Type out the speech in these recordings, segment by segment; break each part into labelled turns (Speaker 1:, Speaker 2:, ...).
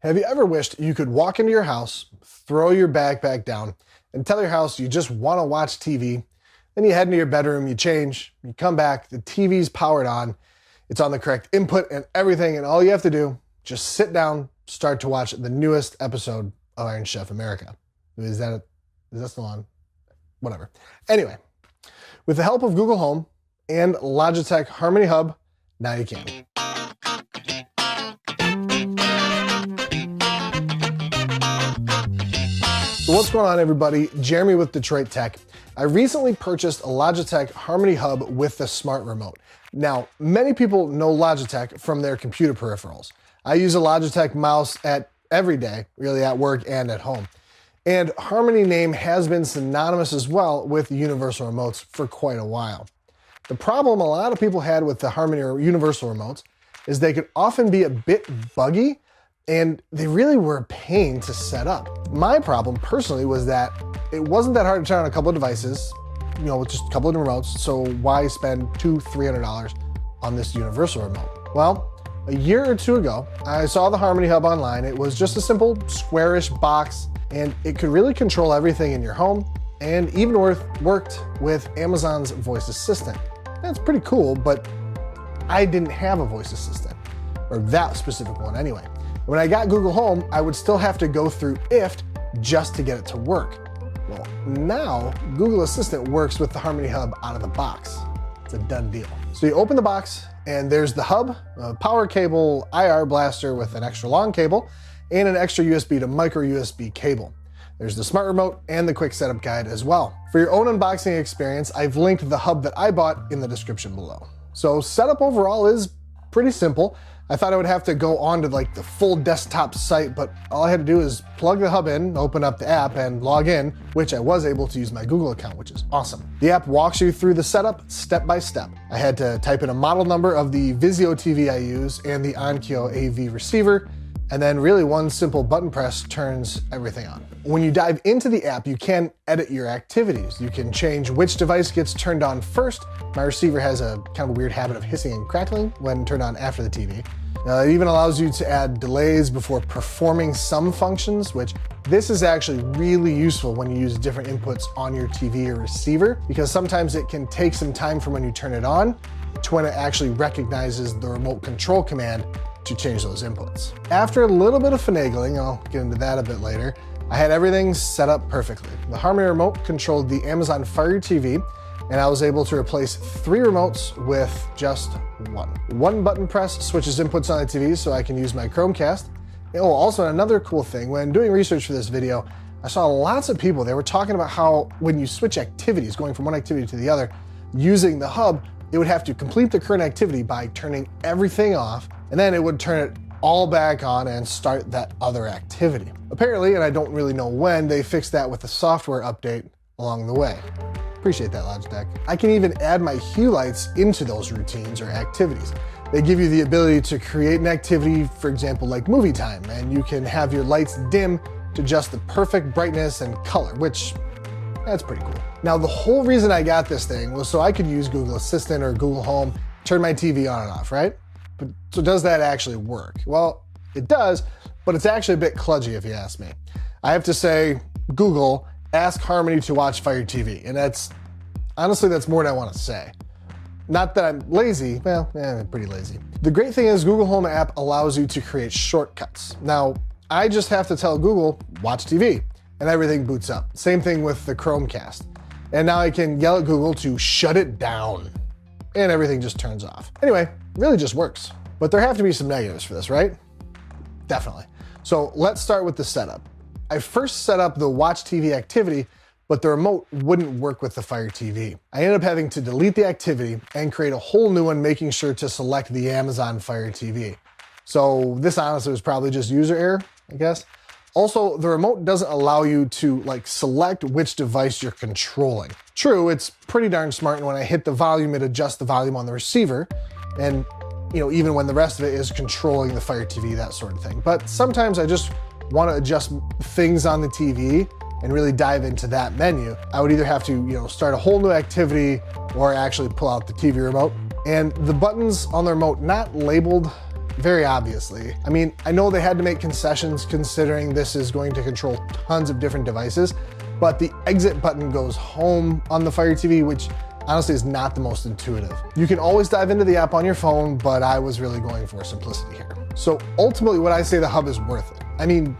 Speaker 1: Have you ever wished you could walk into your house, throw your backpack down, and tell your house you just want to watch TV? Then you head into your bedroom, you change, you come back, the TV's powered on, it's on the correct input and everything, and all you have to do, just sit down, start to watch the newest episode of Iron Chef America. Is that still on? Whatever. Anyway, with the help of Google Home and Logitech Harmony Hub, now you can. So what's going on, everybody? Jeremy with Detroit Tech. I recently purchased a Logitech Harmony Hub with the smart remote. Now, many people know Logitech from their computer peripherals. I use a Logitech mouse every day, really at work and at home. And Harmony name has been synonymous as well with universal remotes for quite a while. The problem a lot of people had with the Harmony or universal remotes is they could often be a bit buggy, and they really were a pain to set up. My problem personally was that it wasn't that hard to turn on a couple of devices, with just a couple of remotes, so why spend $200-300 on this universal remote? Well, a year or two ago, I saw the Harmony Hub online. It was just a simple squarish box, and it could really control everything in your home, and even worked with Amazon's voice assistant. That's pretty cool, but I didn't have a voice assistant, or that specific one anyway. When I got Google Home, I would still have to go through IFT just to get it to work. Well, now Google Assistant works with the Harmony Hub out of the box. It's a done deal. So you open the box and there's the hub, a power cable, IR blaster with an extra long cable, and an extra USB to micro USB cable. There's the smart remote and the quick setup guide as well. For your own unboxing experience, I've linked the hub that I bought in the description below. So setup overall is pretty simple. I thought I would have to go on to the full desktop site, but all I had to do is plug the hub in, open up the app, and log in, which I was able to use my Google account, which is awesome. The app walks you through the setup step by step. I had to type in a model number of the Vizio TV I use and the Onkyo AV receiver, and then really one simple button press turns everything on. When you dive into the app, you can edit your activities. You can change which device gets turned on first. My receiver has a kind of a weird habit of hissing and crackling when turned on after the TV. It even allows you to add delays before performing some functions, which this is actually really useful when you use different inputs on your TV or receiver, because sometimes it can take some time from when you turn it on to when it actually recognizes the remote control command to change those inputs. After a little bit of finagling, and I'll get into that a bit later, I had everything set up perfectly. The Harmony remote controlled the Amazon Fire TV, and I was able to replace 3 remotes with just one. One button press switches inputs on the TV so I can use my Chromecast. Oh, also another cool thing, when doing research for this video, I saw lots of people, they were talking about how when you switch activities, going from one activity to the other, using the hub, it would have to complete the current activity by turning everything off, and then it would turn it all back on and start that other activity. Apparently, and I don't really know when, they fixed that with a software update along the way. Appreciate that, Logitech. I can even add my hue lights into those routines or activities. They give you the ability to create an activity, for example, like movie time, and you can have your lights dim to just the perfect brightness and color, which, that's pretty cool. Now, the whole reason I got this thing was so I could use Google Assistant or Google Home, turn my TV on and off, right? But so does that actually work? Well, it does, but it's actually a bit kludgy if you ask me. I have to say, Google, ask Harmony to watch Fire TV, and honestly, that's more than I want to say. Not that I'm lazy, I'm pretty lazy. The great thing is Google Home app allows you to create shortcuts. Now, I just have to tell Google, watch TV, and everything boots up. Same thing with the Chromecast. And now I can yell at Google to shut it down, and everything just turns off. Anyway, it really just works. But there have to be some negatives for this, right? Definitely. So let's start with the setup. I first set up the watch TV activity, but the remote wouldn't work with the Fire TV. I ended up having to delete the activity and create a whole new one, making sure to select the Amazon Fire TV. So this honestly was probably just user error, I guess. Also, the remote doesn't allow you to select which device you're controlling. True, it's pretty darn smart, and when I hit the volume, it adjusts the volume on the receiver, and even when the rest of it is controlling the Fire TV, that sort of thing. But sometimes I just want to adjust things on the TV and really dive into that menu. I would either have to, start a whole new activity or actually pull out the TV remote. And the buttons on the remote, not labeled very obviously. I mean, I know they had to make concessions considering this is going to control tons of different devices, but the exit button goes home on the Fire TV, which honestly is not the most intuitive. You can always dive into the app on your phone, but I was really going for simplicity here. So ultimately, would I say the hub is worth it? I mean,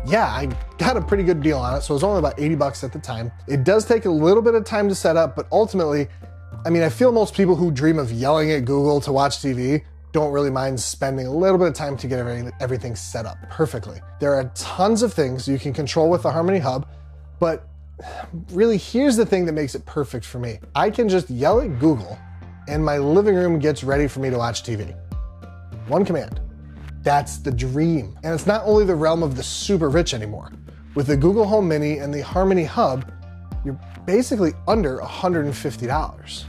Speaker 1: yeah, I got a pretty good deal on it, so it was only about 80 bucks at the time. It does take a little bit of time to set up, but ultimately, I mean, I feel most people who dream of yelling at Google to watch TV don't really mind spending a little bit of time to get everything set up perfectly. There are tons of things you can control with the Harmony Hub, but really, here's the thing that makes it perfect for me. I can just yell at Google and my living room gets ready for me to watch TV. One command. That's the dream. And it's not only the realm of the super rich anymore. With the Google Home Mini and the Harmony Hub, you're basically under $150.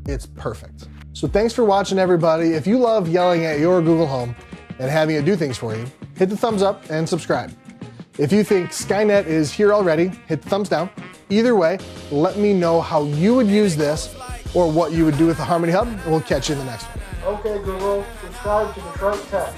Speaker 1: It's perfect. So thanks for watching, everybody. If you love yelling at your Google Home and having it do things for you, hit the thumbs up and subscribe. If you think Skynet is here already, hit the thumbs down. Either way, let me know how you would use this or what you would do with the Harmony Hub, and we'll catch you in the next one.
Speaker 2: Okay, Google, subscribe to Detroit Tech.